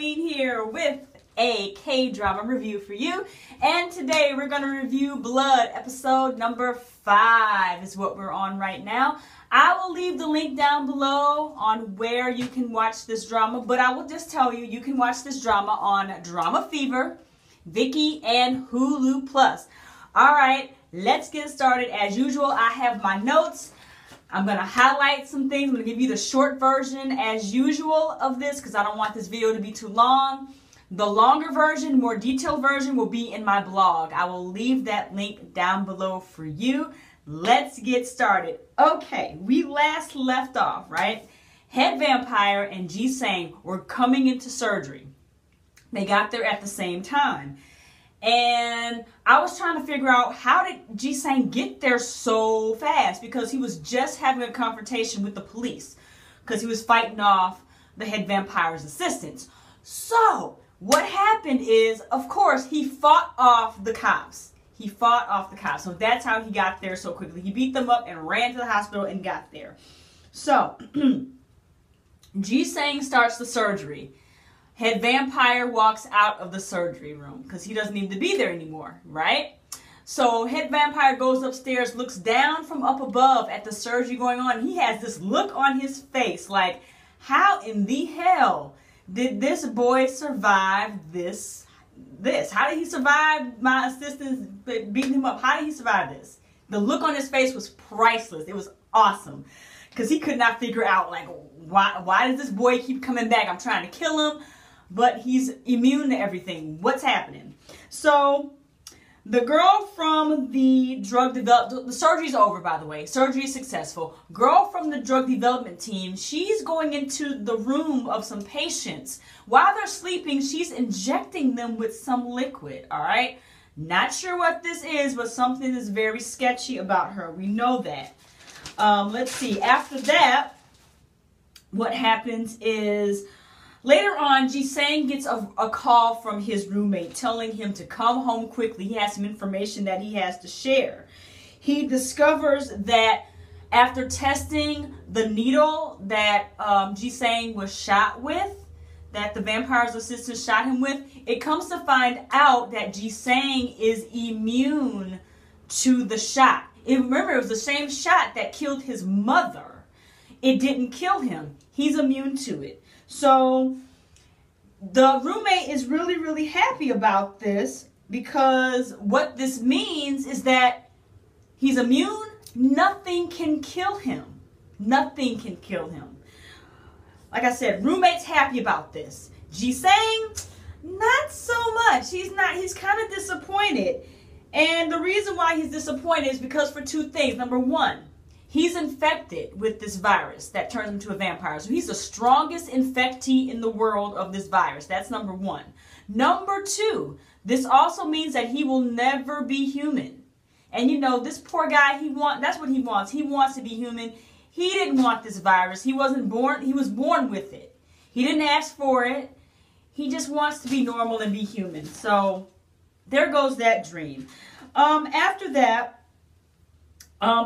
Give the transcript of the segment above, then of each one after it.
Eileen here with a K-drama review for you. And today we're going to review Blood, episode number 5 is what we're on right now. I will leave the link down below on where you can watch this drama, but I will just tell you, you can watch this drama on Dramafever, Viki, and Hulu Plus. Alright, let's get started. As usual, I have my notes. I'm going to highlight some things. I'm going to give you the short version as usual of this because I don't want this video to be too long. The longer version, more detailed version will be in my blog. I will leave that link down below for you. Let's get started. Okay, we last left off, right? Head Vampire and Ji-sang were coming into surgery. They got there at the same time. And I was trying to figure out, how did Ji-sang get there so fast? Because he was just having a confrontation with the police. Because he was fighting off the head vampire's assistants. So, what happened is, of course, he fought off the cops. He fought off the cops. So that's how he got there so quickly. He beat them up and ran to the hospital and got there. So, Ji-sang starts the surgery. Head Vampire walks out of the surgery room because he doesn't need to be there anymore, right? So Head Vampire goes upstairs, looks down from up above at the surgery going on. He has this look on his face like, how in the hell did this boy survive this? How did he survive my assistants beating him up? How did he survive this? The look on his face was priceless. It was awesome because he could not figure out, like, why does this boy keep coming back? I'm trying to kill him. But he's immune to everything. What's happening? So, the girl from the drug development, the surgery's over, by the way. Surgery is successful. Girl from the drug development team, she's going into the room of some patients. While they're sleeping, she's injecting them with some liquid, all right? Not sure what this is, but something is very sketchy about her. We know that. Let's see. After that, what happens is, later on, Ji-sang gets a call from his roommate telling him to come home quickly. He has some information that he has to share. He discovers that after testing the needle that Ji-sang was shot with, that the vampire's assistant shot him with, it comes to find out that Ji-sang is immune to the shot. Remember, it was the same shot that killed his mother. It didn't kill him. He's immune to it. So, the roommate is really, really happy about this because what this means is that he's immune. Nothing can kill him. Nothing can kill him. Like I said, roommate's happy about this. Ji-sang, not so much. He's kind of disappointed. And the reason why he's disappointed is because for two things. Number one, he's infected with this virus that turns him into a vampire. So he's the strongest infectee in the world of this virus. That's number one. Number two, this also means that he will never be human. And you know, this poor guy, that's what he wants. He wants to be human. He didn't want this virus. He was born with it. He didn't ask for it. He just wants to be normal and be human. So there goes that dream. After that,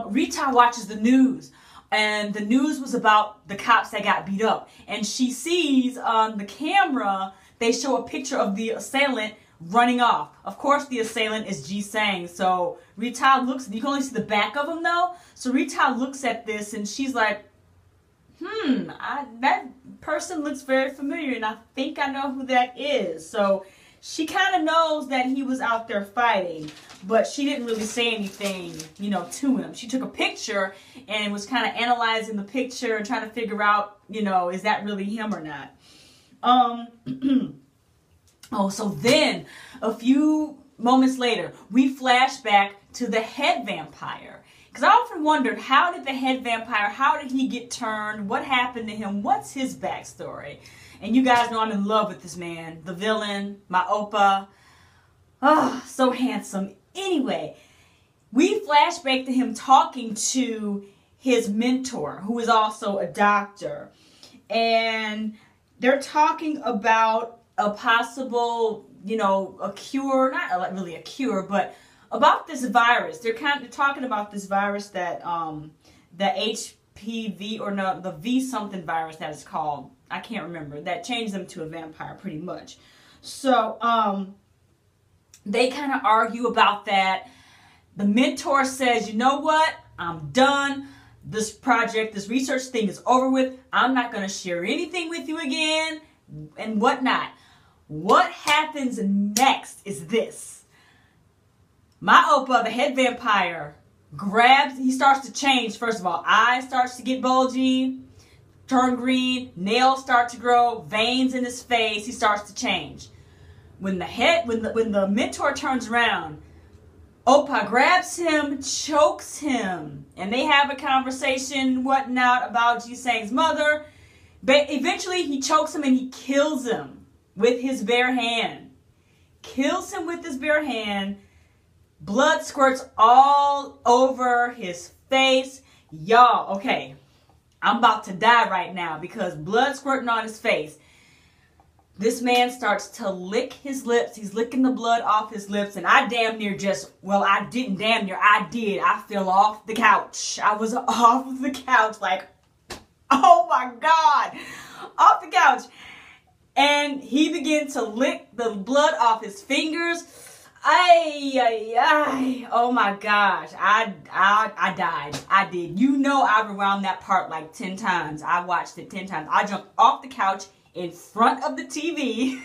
Rita watches the news, and the news was about the cops that got beat up, and she sees on the camera, they show a picture of the assailant running off. Of course, the assailant is Ji-sang, so Rita looks, you can only see the back of him though, so Rita looks at this, and she's like, that person looks very familiar, and I think I know who that is. So she kind of knows that he was out there fighting, but she didn't really say anything, you know, to him. She took a picture and was kind of analyzing the picture and trying to figure out, you know, is that really him or not? So then a few moments later, we flash back to the head vampire. Because I often wondered, how did the head vampire, how did he get turned? What happened to him? What's his backstory? And you guys know I'm in love with this man. The villain, my oppa. Oh, so handsome. Anyway, we flash back to him talking to his mentor, who is also a doctor. And they're talking about a possible, you know, a cure. Not really a cure, but about this virus. They're talking about this virus that, the HPV, or no, the V something virus that is called. I can't remember. That changed them to a vampire pretty much. So, they kind of argue about that. The mentor says, you know what? I'm done. This project, this research thing is over with. I'm not going to share anything with you again and whatnot. What happens next is this. My Oppa, the head vampire, grabs, he starts to change. First of all, eyes starts to get bulgy, turn green, nails start to grow, veins in his face. He starts to change. When the mentor turns around, Oppa grabs him, chokes him, and they have a conversation, whatnot, about Ji-sang's mother. But eventually he chokes him and he kills him with his bare hand. Kills him with his bare hand. Blood squirts all over his face. Y'all, okay, I'm about to die right now because blood squirting on his face. This man starts to lick his lips. He's licking the blood off his lips. And I damn near just, well, I didn't damn near. I did. I fell off the couch. I was off the couch like, oh my God. Off the couch. And he began to lick the blood off his fingers. Oh my gosh. I died. I did. You know I rewound that part like 10 times. I watched it 10 times. I jumped off the couch in front of the TV,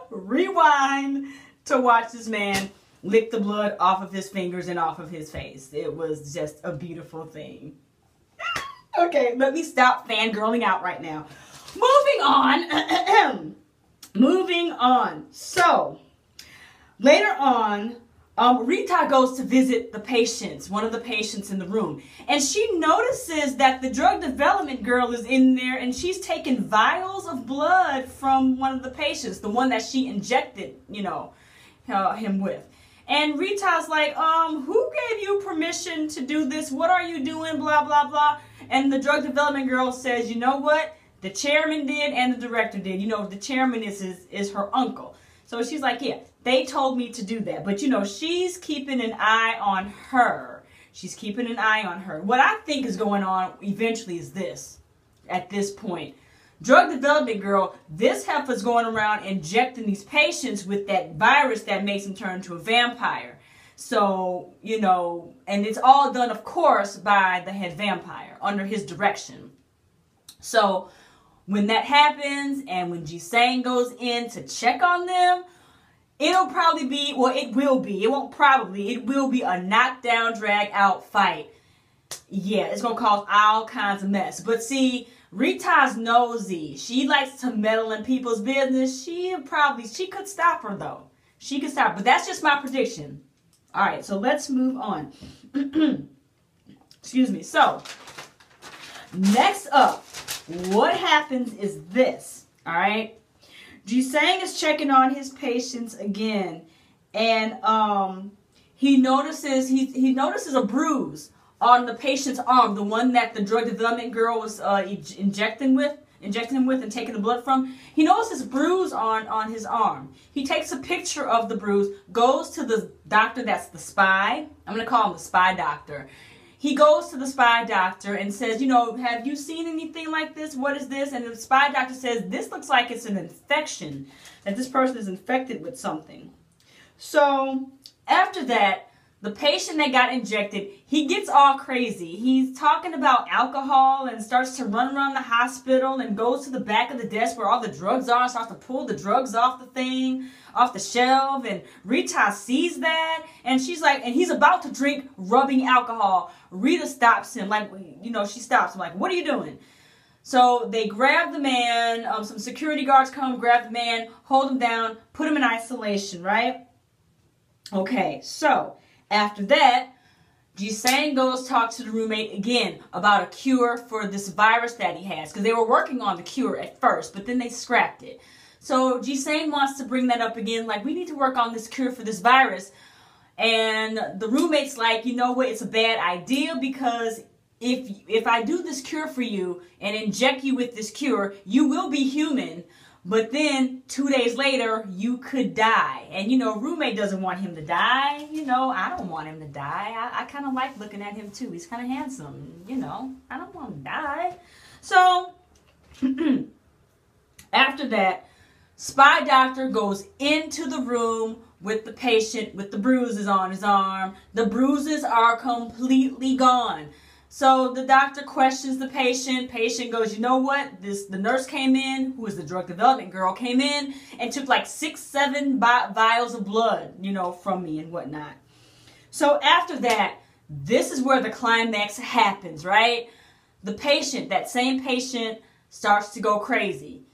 rewind to watch this man lick the blood off of his fingers and off of his face. It was just a beautiful thing. Okay, let me stop fangirling out right now. Moving on. Moving on. So, later on, Rita goes to visit the patients, one of the patients in the room. And she notices that the drug development girl is in there and she's taking vials of blood from one of the patients, the one that she injected, you know, him with. And Rita's like, who gave you permission to do this? What are you doing? Blah, blah, blah. And the drug development girl says, you know what? The chairman did and the director did. You know, the chairman is her uncle. So she's like, yeah, they told me to do that. But, you know, she's keeping an eye on her. She's keeping an eye on her. What I think is going on eventually is this. At this point, drug development girl, this heifer's going around injecting these patients with that virus that makes them turn into a vampire. So, you know, and it's all done, of course, by the head vampire under his direction. So when that happens and when Ji-sang goes in to check on them, it'll probably be, well, it will be. It won't probably. It will be a knockdown, drag out fight. Yeah, it's going to cause all kinds of mess. But see, Rita's nosy. She likes to meddle in people's business. She could stop her, though. She could stop her. But that's just my prediction. All right, so let's move on. Excuse me. So, next up, what happens is this. All right. Ji-sang is checking on his patients again, and he notices a bruise on the patient's arm, the one that the drug development girl was injecting him with and taking the blood from. He notices a bruise on his arm. He takes a picture of the bruise, goes to the doctor that's the spy. I'm going to call him the spy doctor. He goes to the spy doctor and says, you know, have you seen anything like this? What is this? And the spy doctor says, this looks like it's an infection, that this person is infected with something. So after that, the patient that got injected, he gets all crazy. He's talking about alcohol and starts to run around the hospital and goes to the back of the desk where all the drugs are, starts to pull the drugs off the thing, off the shelf. And Rita sees that, and she's like, and he's about to drink rubbing alcohol. Rita stops him, like, you know, she stops him, like, what are you doing? So they grab the man, some security guards come, grab the man, hold him down, put him in isolation, right? Okay, so after that, Ji-sang goes talk to the roommate again about a cure for this virus that he has. Because they were working on the cure at first, but then they scrapped it. So Ji-sang wants to bring that up again, like, we need to work on this cure for this virus. And the roommate's like, you know what, it's a bad idea because if I do this cure for you and inject you with this cure, you will be human. But then 2 days later, you could die. And, you know, roommate doesn't want him to die. You know, I don't want him to die. I kind of like looking at him, too. He's kind of handsome. You know, I don't want him to die. So After that, spy doctor goes into the room with the patient with the bruises on his arm. The bruises are completely gone. So the doctor questions the patient. Patient goes, you know what? The nurse came in, who is the drug development girl, came in and took like 6-7 vials of blood, you know, from me and whatnot. So after that, this is where the climax happens, right? The patient, that same patient, starts to go crazy.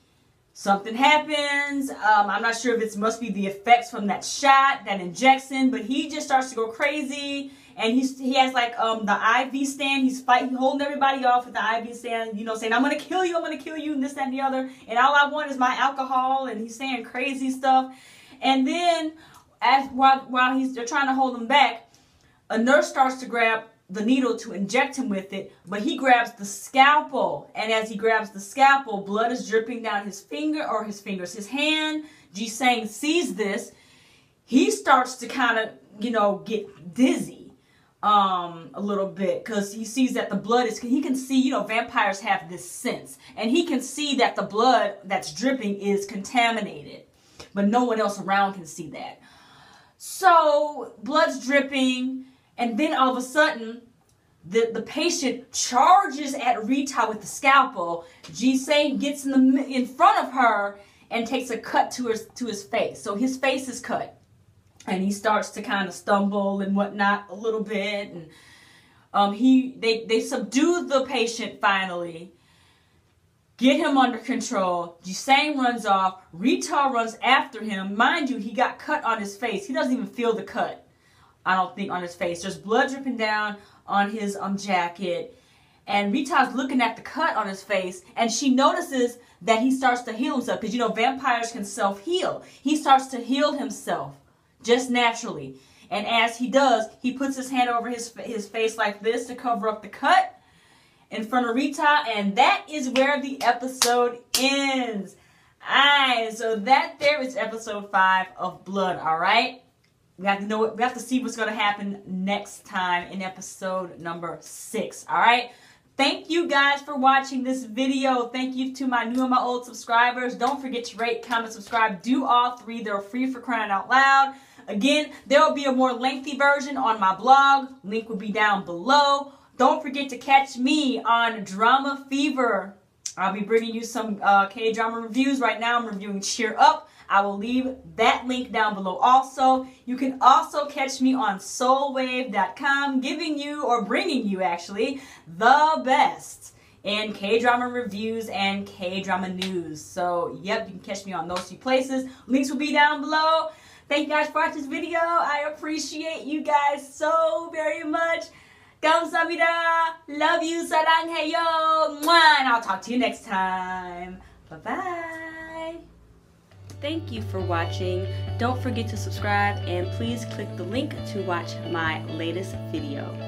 Something happens. I'm not sure if it must be the effects from that shot, that injection, but he just starts to go crazy. And he has like the IV stand. He's holding everybody off with the IV stand, you know, saying, I'm going to kill you, and this, that, and the other. And all I want is my alcohol. And he's saying crazy stuff. And then while they're trying to hold him back, a nurse starts to grab the needle to inject him with it, but he grabs the scalpel. And as he grabs the scalpel, blood is dripping down his his hand. Ji-sang sees this. He starts to kind of, you know, get dizzy a little bit, because he sees that the blood is, he can see, you know, vampires have this sense, and he can see that the blood that's dripping is contaminated, but no one else around can see that. So blood's dripping, and then all of a sudden the patient charges at Rita with the scalpel. Ji-sang gets in front of her and takes a cut to his face. So his face is cut. And he starts to kind of stumble and whatnot a little bit, and they subdue the patient finally, get him under control. Ji-sang runs off. Rita runs after him. Mind you, he got cut on his face. He doesn't even feel the cut, I don't think, on his face. There's blood dripping down on his jacket, and Rita's looking at the cut on his face, and she notices that he starts to heal himself, because you know vampires can self-heal. He starts to heal himself just naturally. And as he does, he puts his hand over his face like this to cover up the cut in front of Rita. And that is where the episode ends. Alright, so that there is episode 5 of Blood, alright? We have to see what's going to happen next time in episode number 6, alright? Thank you guys for watching this video. Thank you to my new and my old subscribers. Don't forget to rate, comment, subscribe. Do all 3. They're free for crying out loud. Again, there will be a more lengthy version on my blog. Link will be down below. Don't forget to catch me on Dramafever. I'll be bringing you some K-drama reviews. Right now I'm reviewing Cheer Up. I will leave that link down below also. You can also catch me on soulwave.com, giving you, or bringing you actually, the best in K-drama reviews and K-drama news. So, yep, you can catch me on those 2 places. Links will be down below. Thank you guys for watching this video. I appreciate you guys so very much. 감사합니다. Love you. 사랑해요. Mwah. And I'll talk to you next time. Bye-bye. Thank you for watching. Don't forget to subscribe, and please click the link to watch my latest video.